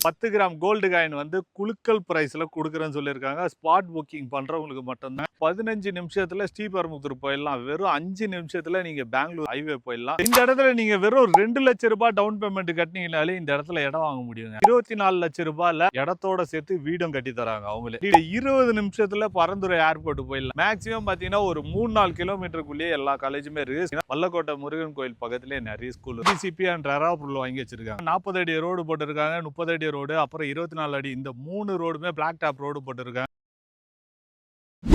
10 gram gold coin வந்து குலுக்கல் பிரைஸ்ல குடுக்குறேன்னு சொல்லியிருக்காங்க. ஸ்பாட் புக்கிங் பண்றவங்களுக்கு மட்டும்தான். 15 நிமிஷத்துல ஸ்ரீபெரும்புதூர் போயிடலாம். வெறும் 5 நிமிஷத்துல நீங்க பெங்களூர் ஹைவே போயிடலாம். இந்த இடத்துல நீங்க வெறும் 2 லட்சம் ரூபாய் டவுன் பேமெண்ட் கட்டினீங்கனாலே இந்த இடத்துல இடம் வாங்க முடியுங்க. 24 லட்சம் ரூபாயில இடத்தோட சேர்த்து வீடும் கட்டி தராங்க அவங்களே. 20 நிமிஷத்துல பரந்துரை ஏர்போர்ட் போயிடலாம். மேக்ஸிமம் பாத்தீங்கன்னா ஒரு 3-4 கிலோமீட்டருக்குள்ளேயே எல்லா காலேஜுமே இருக்கு. வல்லக்கோட்டை முருகன் கோயில் பக்கத்திலே நிறைய ஸ்கூல் டிசிபி அண்ட் ரராபுல் வாங்கி வச்சிருக்காங்க. 40 அடி ரோடு போட்டிருக்காங்க, 30 அடி ரோடு, அப்புறம் 24 அடி, இந்த 3 ரோடுமே பிளாக் டாப் ரோடு போட்டிருக்காங்க.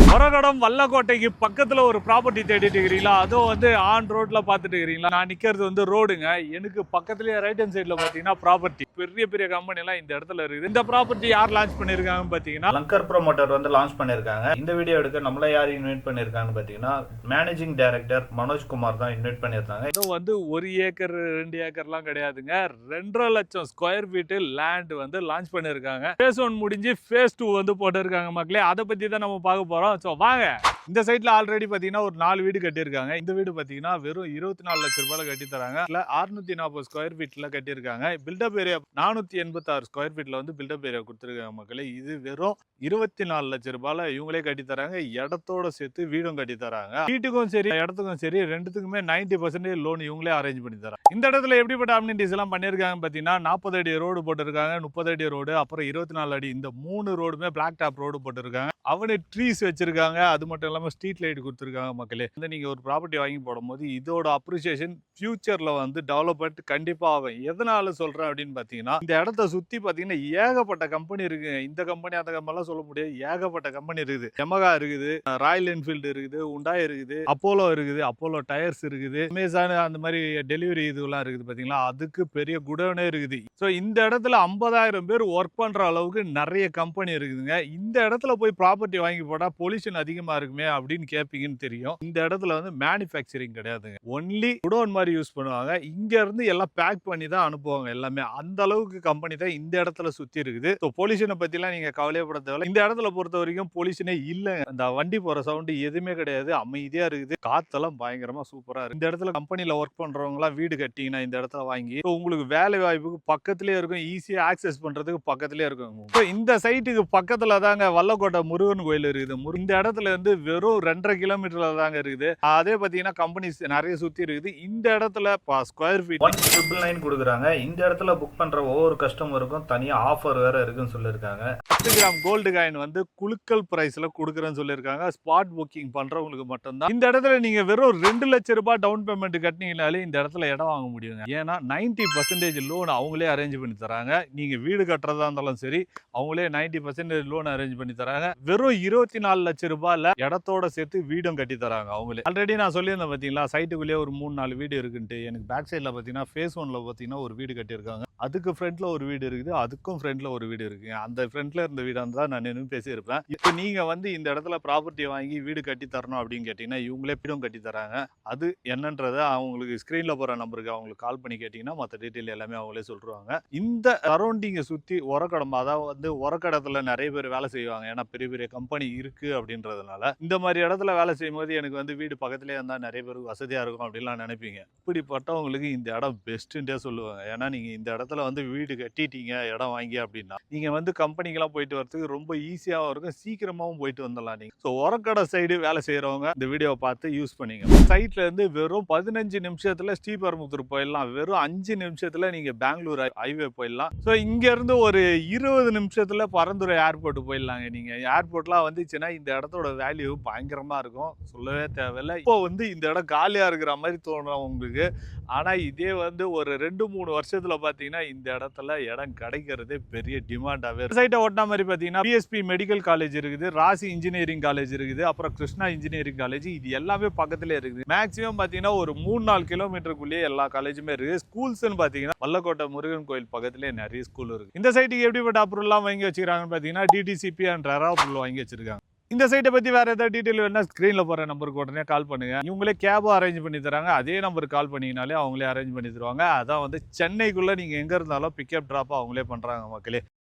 மொரகடம் வல்லக்கோட்டைக்கு பக்கத்துல ஒரு ப்ராப்பர்ட்டி தேடிட்டு இருக்கிறீங்களா? அதுவும் வந்து ஆன் ரோட்ல பாத்துட்டு இருக்கிறீங்களா? நான் நிக்கிறது வந்து ரோடுங்க. எனக்கு பக்கத்துலயே ரைட் ஹேண்ட் சைட்ல பாத்தீங்கன்னா ப்ராப்பர்ட்டி, பெரிய பெரிய கம்பெனி எல்லாம் இந்த இடத்துல இருக்குது. இந்த ப்ராப்பர்ட்டி யார் லான்ச் பண்ணிருக்காங்கன்னு பாத்தீங்கன்னா லங்கர் ப்ரோமோட்டர் வந்து லான்ச் பண்ணிருக்காங்க. இந்த வீடியோ எடுக்க நம்மள யார் இன்வைட் பண்ணிருக்காங்கன்னு பாத்தீங்கன்னா மேனேஜிங் டைரக்டர் மனோஜ்குமார் தான் இன்வைட் பண்ணிருக்காங்க. இது வந்து 1 ஏக்கர் 2 ஏக்கர்லாம் கிடையாதுங்க. 2.5 லட்சம் ஸ்கொயர் ஃபீட் லேண்ட் வந்து லான்ச் பண்ணிருக்காங்க. ஃபேஸ் 1 முடிஞ்சு ஃபேஸ் 2 வந்து போட்டிருக்காங்க மக்களே. அதை பத்தி தான் நம்ம பார்க்க போறோம். வாங்க. இந்த சைட்ல ஆல்ரெடி பாத்தீங்கன்னா ஒரு 4 வீடு கட்டியிருக்காங்க. இந்த வீடு பாத்தீங்கன்னா வெறும் 24 லட்சம் ரூபாயில கட்டி தராங்க. 640 ஸ்கொயர் ஃபீட்ல கட்டியிருக்காங்க. பில்டப் ஏரியா 486 ஸ்கொயர் ஃபீட்ல வந்து பில்டப் ஏரியா கொடுத்துருக்காங்க மக்களே. இது வெறும் 24 லட்சம் ரூபாயில இவங்களே கட்டி தராங்க. இடத்தோட சேர்த்து வீடும் கட்டி தராங்க. வீட்டுக்கும் சரி இடத்துக்கும் சரி ரெண்டுத்துக்குமே 90% லோன் இவங்களே அரேஞ்ச் பண்ணி தராங்க. இந்த இடத்துல எப்படிப்பட்ட அம்யூனிட்டிஸ் எல்லாம் பண்ணிருக்காங்க பாத்தீங்கன்னா 40 அடி ரோடு போட்டிருக்காங்க, 30 அடி ரோடு, அப்புறம் 24 அடி, இந்த 3 ரோடுமே பிளாக் டாப் ரோடு போட்டிருக்காங்க. அவனே ட்ரீஸ் வச்சிருக்காங்க. அது மட்டும் இல்லாம ஸ்ட்ரீட் லைட் கொடுத்துருக்காங்க மக்களே. வந்து நீங்க ஒரு ப்ராப்பர்ட்டி வாங்கி போடும்போது இதோட அப்ரிசியேஷன் ஃபியூச்சர்ல வந்து டெவலப்மெண்ட் கண்டிப்பா ஆகும். எதனால சொல்றேன் அப்படின்னு பாத்தீங்கன்னா இந்த இடத்த சுத்தி பாத்தீங்கன்னா ஏகப்பட்ட கம்பெனி இருக்கு. இந்த கம்பெனி அந்த கம்பெனி எல்லாம் சொல்ல முடியாது. ஏகப்பட்ட கம்பெனி இருக்குது. யமகா இருக்குது, ராயல் என்ஃபீல்டு இருக்குது, உண்டாய் இருக்குது, அப்போலோ இருக்குது, அப்போலோ டயர்ஸ் இருக்குது, அமேசான் அந்த மாதிரி டெலிவரி இதுலாம் இருக்குது பாத்தீங்களா. அதுக்கு பெரிய குடோனே இருக்குது. ஸோ இந்த இடத்துல 50,000 பேர் ஒர்க் பண்ற அளவுக்கு நிறைய கம்பெனி இருக்குதுங்க. இந்த இடத்துல போய் ப்ராப்பர்ட்டி வாங்கி போட்டா பொல்யூஷன் அதிகமா இருக்குமே அப்படின்னு கேட்பீங்கன்னு தெரியும். இந்த இடத்துல வந்து மேனுஃபேக்சரிங் கிடையாதுங்க. ஒன்லி குடோன் மாதிரி யூஸ் பண்ணுவாங்க. இங்க இருந்து எல்லாம் பேக் பண்ணி தான் அனுப்புவாங்க எல்லாமே. அந்த அளவுக்கு கம்பெனி தான் இந்த இடத்துல சுத்தி இருக்குது. ஸோ பொல்யூஷனை பத்தி எல்லாம் நீங்க கவலையப்பட தேவையில்ல. இந்த இடத்துல பொறுத்த வரைக்கும் பொல்யூஷனே இல்ல. அந்த வண்டி போற சவுண்ட் எதுவுமே கிடையாது. அமைதியா இருக்குது. காத்தெல்லாம் பயங்கரமா சூப்பரா இருக்கு. இந்த இடத்துல கம்பெனில ஒர்க் பண்றவங்க எல்லாம் வீடு கட்டிங்கன்னா இந்த இடத்துல வாங்கி உங்களுக்கு வேலை வாய்ப்புக்கு பக்கத்திலே இருக்கும். ஈஸியா ஆக்சஸ் பண்றதுக்கு பக்கத்திலே இருக்கும். இந்த சைட்டுக்கு பக்கத்துல தாங்க வல்லக்கோட்டை முருகன் கோயில் இருக்குது. இந்த இடத்துல இருந்து வெறும் 2.5 கிலோமீட்டர்ல தாங்க இருக்குது. அதே பாத்தீங்கன்னா கம்பெனிஸ் நிறைய சுத்தி இருக்குது. இந்த இடத்துல ஸ்கொயர் ஃபீட் 1,999 கொடுக்குறாங்க. இந்த இடத்துல புக் பண்ற ஒவ்வொரு கஸ்டமருக்கும் தனியா ஆஃபர் வேற இருக்குன்னு சொல்லியிருக்காங்க. 10 கிராம் கோல்டு காயின் வந்து குலுக்கல் பிரைஸ்ல குடுக்குறேன்னு சொல்லியிருக்காங்க. ஸ்பாட் புக்கிங் பண்றவங்களுக்கு மட்டும்தான். இந்த இடத்துல நீங்க வெறும் 2 லட்சம் ரூபாய் டவுன் பேமெண்ட் கட்டினீங்கனாலே இந்த இடத்துல இடம் வாங்க முடியுங்க. ஏன்னா 90% லோன் அவங்களே அரேஞ்ச் பண்ணி தராங்க. நீங்க வீடு கட்டுறதா இருந்தாலும் சரி அவங்களே 90% லோன் அரேஞ்ச் பண்ணி தராங்க. வெறும் 24 லட்சம் ரூபாயில இடத்தோட சேர்த்து வீடும் கட்டி தராங்க அவங்களே. ஆல்ரெடி நான் சொல்லியிருந்தேன் பாத்தீங்களா சைட்டுக்குள்ளேயே ஒரு 3-4 வீடு இருக்குன்ட்டு. எனக்கு பேக் சைட்ல பாத்தீங்கன்னா ஃபேஸ் 1ல பாத்தீங்கன்னா ஒரு வீடு கட்டியிருக்காங்க. அதுக்கு ஃப்ரண்ட்ல ஒரு வீடு இருக்குது, அதுக்கும் ஃப்ரண்ட்ல ஒரு வீடு இருக்கு. அந்த ஃப்ரண்ட்ல இருந்த வீடா இருந்தா நான் இன்னும் பேசியிருப்பேன். இப்போ நீங்க வந்து இந்த இடத்துல ப்ராப்பர்ட்டி வாங்கி வீடு கட்டி தரணும் அப்படின்னு கேட்டீங்கன்னா இவங்களே வீடும் கட்டி தராங்க. அது என்னன்றதை அவங்களுக்கு ஸ்கிரீன்ல போற நம்பருக்கு அவங்களுக்கு கால் பண்ணி கேட்டீங்கன்னா மற்ற டீட்டெயில் எல்லாமே அவங்களே சொல்றாங்க. இந்த சரௌண்டிங்கை சுத்தி உரக்கடம், அதாவது வந்து உரக்கடத்துல நிறைய பேர் வேலை செய்வாங்க. ஏன்னா பெரிய பெரிய கம்பெனி இருக்கு அப்படின்றதுனால இந்த மாதிரி இடத்துல வேலை செய்யும் போது எனக்கு வந்து வீடு பக்கத்துலேயே இருந்தால் நிறைய பேருக்கு வசதியா இருக்கும் அப்படின்லாம் நினைப்பீங்க. இப்படிப்பட்டவங்களுக்கு இந்த இடம் பெஸ்ட்டுன்றே சொல்லுவாங்க. ஏன்னா நீங்க இந்த இடத்துல வந்து வீடு கட்டிட்டீங்க இடம் வாங்கி அப்படின்னா நீங்க வந்து கம்பெனிக்கெல்லாம் போயிட்டு வரதுக்கு ரொம்ப ஈஸியாகவும் இருக்கும், சீக்கிரமாவும் போயிட்டு வந்துடலாம். நீங்க ஸோ உரக்கடை சைடு வேலை செய்யறவங்க இந்த வீடியோவை பார்த்து யூஸ் பண்ணீங்க. சைட்ல இருந்து வெறும் 15 நிமிஷத்துல ஸ்ரீபெரும்புதூர் போயிடலாம். வெறும் 5 நிமிஷத்துல நீங்க பெங்களூர் ஹைவே போயிடலாம். ஸோ இங்க இருந்து ஒரு 20 நிமிஷத்துல பரந்துரை ஏர்போர்ட் போயிடலாங்க. நீங்க ஏர்போர்ட்லாம் வந்துச்சுன்னா இந்த இடத்தோட வேல்யூ பயங்கரமா இருக்கும், சொல்லவே தேவையில்லை. இப்போ வந்து இந்த இடம் காலியா இருக்கிற மாதிரி தோணும் உங்களுக்கு. ஆனா இதே வந்து ஒரு 2-3 வருஷத்துல பாத்தீங்கன்னா இந்த இடத்துல இடம் கிடைக்கிறதே பெரிய டிமாண்டாவே. சைட்டை ஒட்டின மாதிரி பாத்தீங்கன்னா பிஎஸ்பி மெடிக்கல் காலேஜ் இருக்குது, ராசி இன்ஜினியரிங் காலேஜ் இருக்குது, அப்புறம் கிருஷ்ணா இன்ஜினியரிங் காலேஜ், இது எல்லாமே பக்கத்துல இருக்குது. மேக்ஸிமம் பாத்தீங்கன்னா ஒரு 3-4 கிலோமீட்டருக்குள்ளேயே எல்லா காலேஜுமே இருக்கு. ஸ்கூல்ஸ்ன்னு பாத்தீங்கன்னா வல்லக்கோட்டை முருகன் கோயில் பக்கத்திலே நிறைய ஸ்கூல் இருக்கு. இந்த சைட்டுக்கு எப்படிப்பட்ட அப்ரூவல்லாம் வாங்கி வச்சிருக்காங்கன்னு பாத்தீங்கன்னா டிடிசிபி அண்ட் ரராபுல் வாங்கி வச்சிருக்காங்க. இந்த சைட்டை பத்தி வேற ஏதாவது டீட்டெயில் வேணா ஸ்கிரீன்ல போற நம்பருக்கு உடனே கால் பண்ணுங்க. இவங்களே கேபும் அரேஞ்ச் பண்ணி தராங்க. அதே நம்பருக்கு கால் பண்ணீங்கனாலே அவங்களே அரேஞ்ச் பண்ணி தருவாங்க. அதான் வந்து சென்னைக்குள்ள நீங்க எங்க இருந்தாலும் பிக்கப் டிராப் அவங்களே பண்றாங்க மக்களே.